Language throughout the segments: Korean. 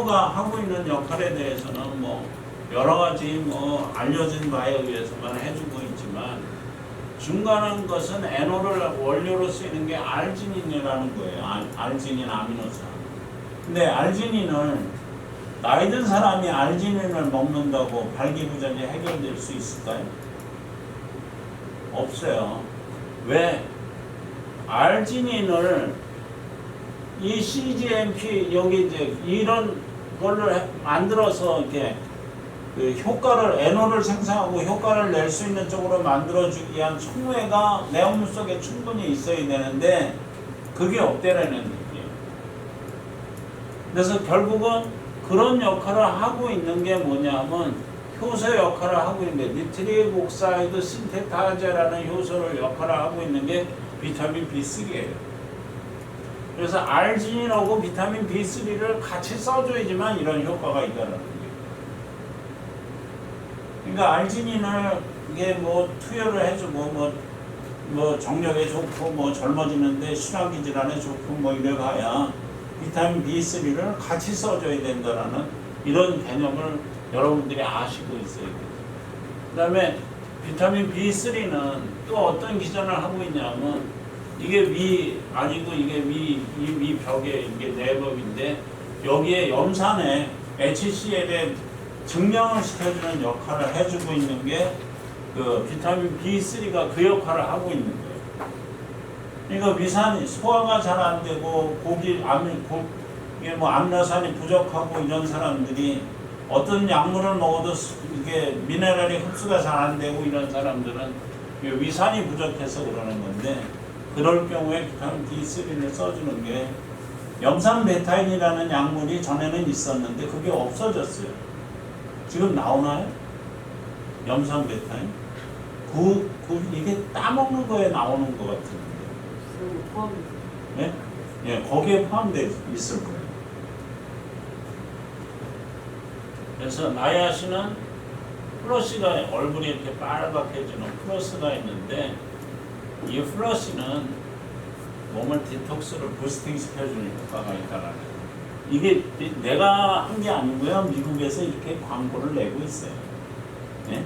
효소가 하고 있는 역할에 대해서는 뭐 여러 가지 뭐 알려진 바에 의해서만 해주고 있지만 중간한 것은 NO를 원료로 쓰이는 게 알지닌이라는 거예요. 알지닌 아미노산. 근데 알지닌을 나이 든 사람이 알지닌을 먹는다고 발기부전이 해결될 수 있을까요? 없어요. 왜? 알지닌을 이 CGMP 여기 이제 이런 걸로 만들어서 이렇게 그 효과를 NO를 생성하고 효과를 낼 수 있는 쪽으로 만들어주기 위한 촉매가 내용물 속에 충분히 있어야 되는데 그게 없대라는 얘기예요. 그래서 결국은 그런 역할을 하고 있는 게 뭐냐면 효소 역할을 하고 있는 게 니트릭 옥사이드 신테타제라는 효소를 역할을 하고 있는 게 비타민 B3예요. 그래서 알지닌하고 비타민 B3를 같이 써줘야지만 이런 효과가 있다는 거예요. 그러니까 알지닌을 이게 뭐 투여를 해주고 뭐 정력에 좋고 뭐 젊어지는데 신화기 질환에 좋고 뭐 이래 가야 비타민 B3를 같이 써줘야 된다라는 이런 개념을 여러분들이 아시고 있어야 돼요. 그 다음에 비타민 B3는 또 어떤 기전을 하고 있냐면 이게 위 아니고 이게 위 벽에 이게 내법인데 여기에 염산에 HCl에 증량을 시켜주는 역할을 해주고 있는 게 그 비타민 B3가 그 역할을 하고 있는 거예요. 그러니까 위산이 소화가 잘 안 되고 이게 뭐 암노산이 부족하고 이런 사람들이 어떤 약물을 먹어도 이게 미네랄이 흡수가 잘 안 되고 이런 사람들은 위산이 부족해서 그러는 건데 그럴 경우에 비타민 B3를 써주는 게 염산 베타인이라는 약물이 전에는 있었는데 그게 없어졌어요. 지금 나오나요? 염산 베타인? 이게 따먹는 거에 나오는 것 같은데. 네? 예, 거기에 포함되어 있을 거예요. 그래서 나야신은 플러시가 얼굴이 이렇게 빨갛게지는 플러스가 있는데 이 플러시는 몸을 디톡스를 부스팅 시켜주는 효과가 있다라는 거예요. 이게 내가 한 게 아니고요. 미국에서 이렇게 광고를 내고 있어요. 네?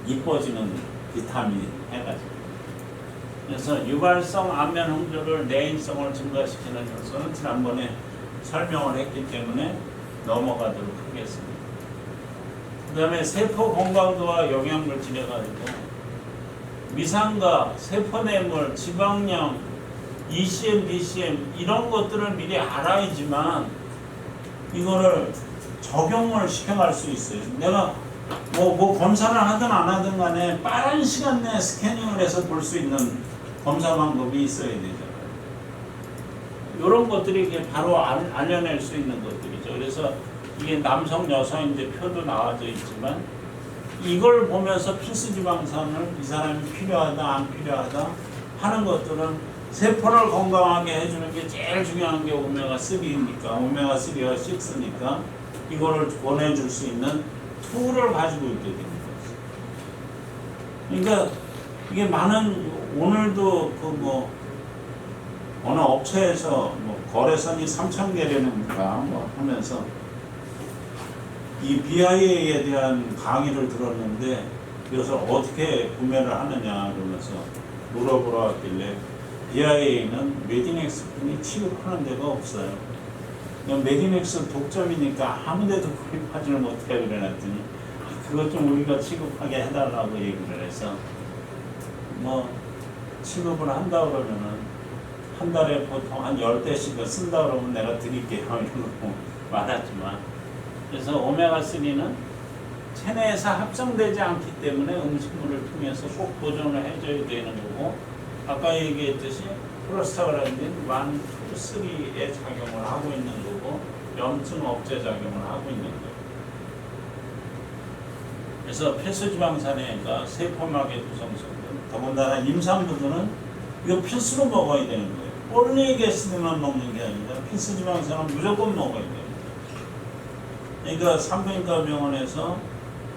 이뻐지는 비타민 해가지고. 그래서 유발성 안면 홍조를 내인성을 증가시키는 효소는 지난번에 설명을 했기 때문에 넘어가도록 하겠습니다. 그 다음에 세포 건강도와 영양물질에 가지고 위산과 세포내물, 지방량, ECM, BCM 이런 것들을 미리 알아야지만 이거를 적용을 시켜갈 수 있어요. 내가 뭐 검사를 하든 안 하든 간에 빠른 시간 내에 스캐닝을 해서 볼 수 있는 검사 방법이 있어야 되잖아요. 이런 것들이 이게 바로 알려낼 수 있는 것들이죠. 그래서 이게 남성, 여성 이제 표도 나와져 있지만 이걸 보면서 필수지방산을 이 사람이 필요하다, 안 필요하다 하는 것들은 세포를 건강하게 해주는 게 제일 중요한 게 오메가3니까, 오메가3와 6니까 이거를 보내줄 수 있는 툴을 가지고 있게 됩니다. 그러니까 이게 많은 오늘도 그 뭐 어느 업체에서 뭐 거래선이 3,000개라는가 뭐 하면서 이 BIA에 대한 강의를 들었는데 이것을 어떻게 구매를 하느냐 그러면서 물어보러 왔길래 BIA는 메디넥스뿐이 취급하는 데가 없어요. 메디넥스 독점이니까 아무데도 구입하지를 못해 그래놨더니 그것 좀 우리가 취급하게 해달라고 얘기를 해서 뭐 취급을 한다 그러면은 한 달에 보통 한 10대씩 쓴다 그러면 내가 드릴게요 이런 거 많았지만 그래서 오메가3는 체내에서 합성되지 않기 때문에 음식물을 통해서 꼭 보존을 해줘야 되는 거고 아까 얘기했듯이 프로스타글란딘 1, 2, 3의 작용을 하고 있는 거고 염증 억제 작용을 하고 있는 거예요. 그래서 필수지방산에가 세포막의 구성성분 더군다나 임산부들은 이거 필수로 먹어야 되는 거예요. 폴리에게스만 먹는 게 아니라 필수지방산은 무조건 먹어야 돼요. 그러니까 산부인과 병원에서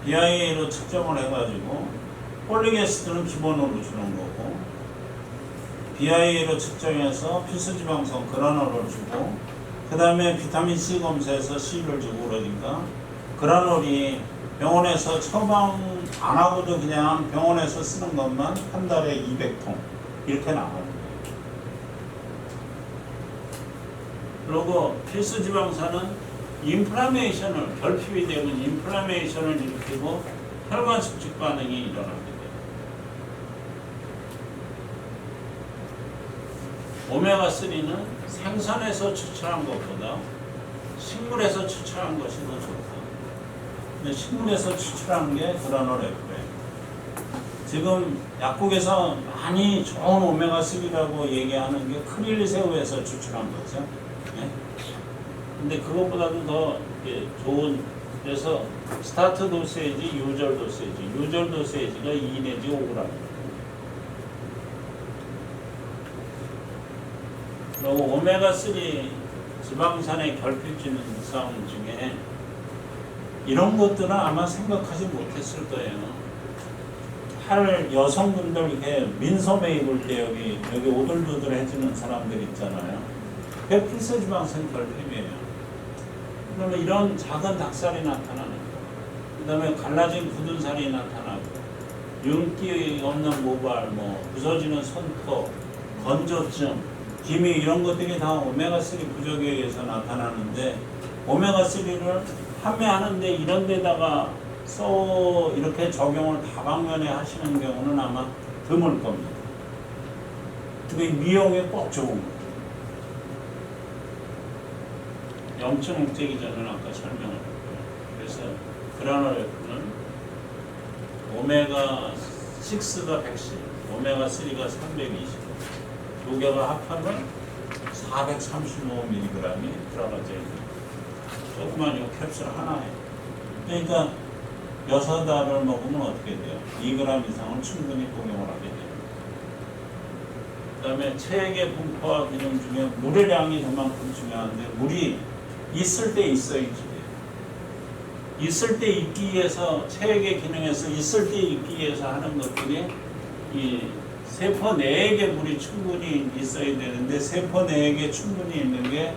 BIA로 측정을 해가지고 폴리게스트는 기본으로 주는 거고 BIA로 측정해서 필수지방산 그라놀을 주고 그 다음에 비타민 C 검사에서 C를 주고 그러니까 그라놀이 병원에서 처방 안 하고도 그냥 병원에서 쓰는 것만 한 달에 200통 이렇게 나가는 거예요. 그리고 필수 지방산은 인플라메이션을, 결핍이 되면 인플라메이션을 일으키고 혈관 수축 반응이 일어나게 돼요. 오메가3는 생선에서 추출한 것보다 식물에서 추출한 것이 더 좋다. 근데 식물에서 추출한 게 그라놀F예요. 지금 약국에서 많이 좋은 오메가3라고 얘기하는 게 크릴새우에서 추출한 거죠. 네? 근데 그것보다도 더 좋은, 그래서 스타트 도세지, 유절 도세지, 유절 도세지가 2 내지 5g. 그리고 오메가3 지방산의 결핍 증상 중에 이런 것들은 아마 생각하지 못했을 거예요. 팔 여성분들 이렇게 민소매 입을 때 여기 오돌도돌해지는 사람들 있잖아요. 그게 필수지방산 결핍이에요. 그러면 이런 작은 닭살이 나타나는 거, 그 다음에 갈라진 굳은 살이 나타나고, 윤기 없는 모발, 부서지는 손톱, 건조증, 기미 이런 것들이 다 오메가3 부족에 의해서 나타나는데, 오메가3를 판매하는데 이런 데다가 이렇게 적용을 다방면에 하시는 경우는 아마 드물 겁니다. 그게 미용에 꼭 좋은 거예요. 염증 억제기 전에는 아까 설명했고요. 그래서 그라놀F는 오메가6가 110, 오메가3가 320, 두 개가 합하면 435mg이 들어가져 있는 조그만 이 캡슐 하나에. 그러니까 6알을 먹으면 어떻게 돼요? 2g 이상은 충분히 복용을 하게 돼요. 그 다음에 체액의 분포와 기능 중에 물의 양이 그만큼 중요한데, 물이 있을 때 있어야지. 있을 때 있기 위해서, 체액의 기능에서 있을 때 있기 위해서 하는 것들이 이 세포 내에게 물이 충분히 있어야 되는데, 세포 내에게 충분히 있는 게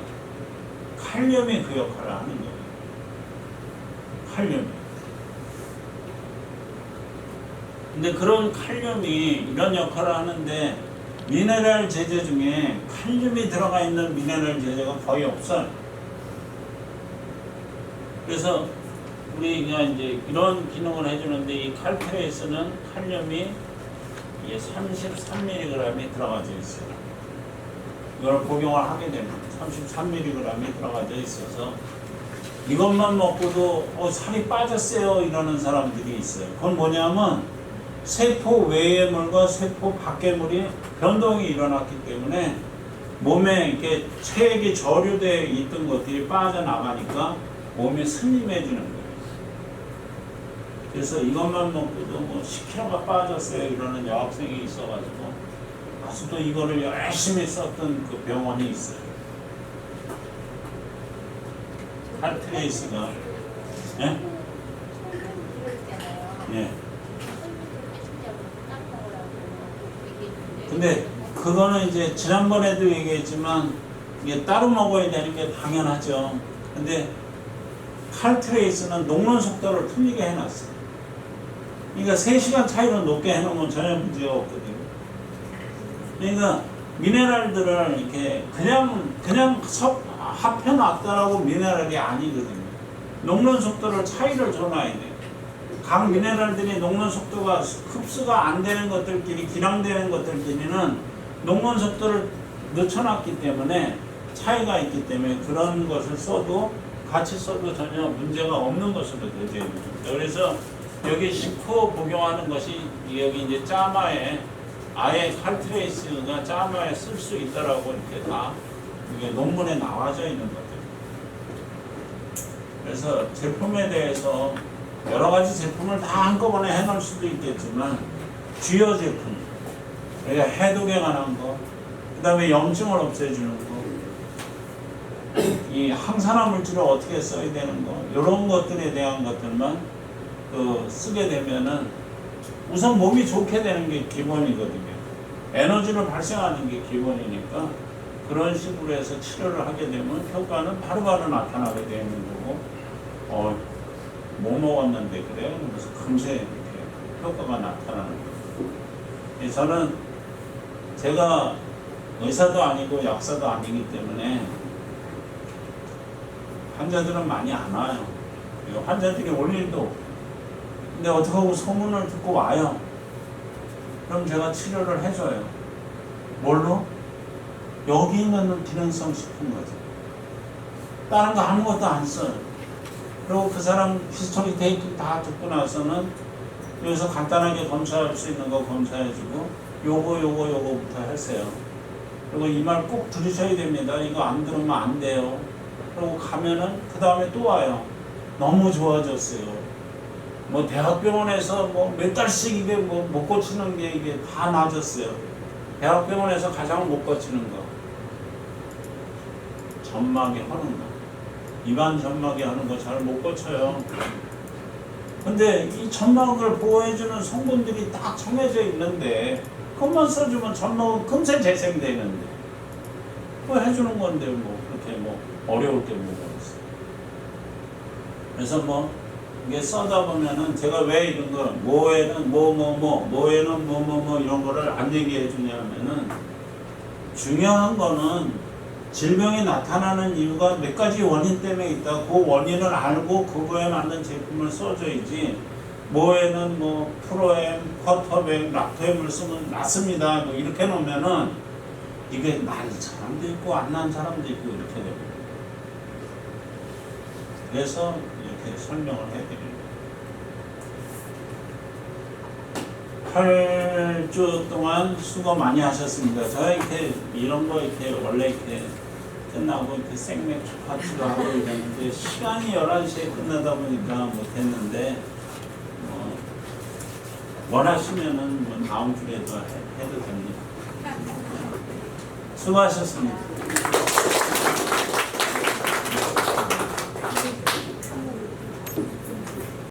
칼륨이 그 역할을 하는 거예요. 칼륨이. 근데 그런 칼륨이 이런 역할을 하는데, 미네랄 제제 중에 칼륨이 들어가 있는 미네랄 제제가 거의 없어요. 그래서 우리가 이제 이런 기능을 해주는데, 이 칼트레이스는 칼륨이 33mg이 들어가져 있어요. 이걸 복용을 하게 되면 33mg이 들어가져 있어서 이것만 먹고도 살이 빠졌어요 이러는 사람들이 있어요. 그건 뭐냐면 세포 외의 물과 세포 밖의 물이 변동이 일어났기 때문에 몸에 이렇게 체액이 저류되어 있던 것들이 빠져나가니까 몸이 슬림해지는 거예요. 그래서 이것만 먹고도 10kg가 빠졌어요 이러는 여학생이 있어가지고 아직도 이거를 열심히 썼던 그 병원이 있어요. 칼트레이스가. 예? 예. 근데 그거는 이제 지난번에도 얘기했지만 이게 따로 먹어야 되는 게 당연하죠. 근데 칼트레이스는 녹는 속도를 틀리게 해놨어요. 그러니까 3시간 차이로 높게 해놓으면 전혀 문제가 없거든요. 그러니까 미네랄들을 이렇게 그냥 합해놨다라고 미네랄이 아니거든요. 녹는 속도를 차이를 줘놔야 돼요. 각 미네랄들이 녹는 속도가 흡수가 안 되는 것들끼리 기량되는 것들끼리는 녹는 속도를 늦춰놨기 때문에 차이가 있기 때문에 그런 것을 같이 써도 전혀 문제가 없는 것으로 되죠. 그래서 여기 식후 복용하는 것이 여기 이제 짜마에 아예 칼트레이스가 짜마에 쓸 수 있다라고 이렇게 다 이게 논문에 나와져 있는 거죠. 그래서 제품에 대해서 여러 가지 제품을 다 한꺼번에 해놓을 수도 있겠지만 주요 제품, 그러니까 해독에 관한 거, 그 다음에 염증을 없애주는 거, 이 항산화 물질을 어떻게 써야 되는 거, 이런 것들에 대한 것들만 쓰게 되면은 우선 몸이 좋게 되는 게 기본이거든요. 에너지를 발생하는 게 기본이니까 그런 식으로 해서 치료를 하게 되면 효과는 바로바로 나타나게 되는 거고, 뭐 먹었는데 그래? 그래서 금세 이렇게 효과가 나타나는 거예요. 저는 제가 의사도 아니고 약사도 아니기 때문에 환자들은 많이 안 와요. 환자들이 올 일도 없고. 근데 어떻게 하고 소문을 듣고 와요. 그럼 제가 치료를 해줘요. 뭘로? 여기 있는 기능성 식품 거죠. 다른 거 아무것도 안 써요. 그리고 그 사람 히스토리 데이터 다 듣고 나서는 여기서 간단하게 검사할 수 있는 거 검사해주고 요거부터 하세요. 그리고 이 말 꼭 들으셔야 됩니다. 이거 안 들으면 안 돼요. 그리고 가면은 그 다음에 또 와요. 너무 좋아졌어요. 뭐 대학병원에서 뭐 몇 달씩 이게 뭐 못 고치는 게 이게 다 나아졌어요. 대학병원에서 가장 못 고치는 거. 점막에 하는 거. 입안 점막에 하는 거 잘 못 고쳐요. 근데 이 점막을 보호해주는 성분들이 딱 정해져 있는데 그것만 써주면 점막은 금세 재생되는데 그거 해주는 건데 뭐 그렇게 뭐 어려울 게 뭐가 있어. 그래서 뭐 이게 써다 보면은 제가 왜 이런 거 뭐에는 뭐에는 뭐 이런 거를 안 얘기해 주냐면은 중요한 거는 질병이 나타나는 이유가 몇 가지 원인 때문에 있다. 그 원인을 알고 그거에 맞는 제품을 써줘야지. 뭐에는 뭐 프로엠, 쿼터백, 락토엠을 쓰면 낫습니다. 뭐 이렇게 놓으면은 이게 난 사람도 있고 안 난 사람도 있고 이렇게 됩니다. 그래서 이렇게 설명을 해드립니다. 8주 동안 수고 많이 하셨습니다. 제가 이렇게 이런 거 이렇게 원래 이렇게 끝나고 이렇게 생맥주 파티도 하고 이랬는데 시간이 11시에 끝나다 보니까 못했는데 원하시면은 뭐 다음 주에도 해도 됩니다. 수고하셨습니다.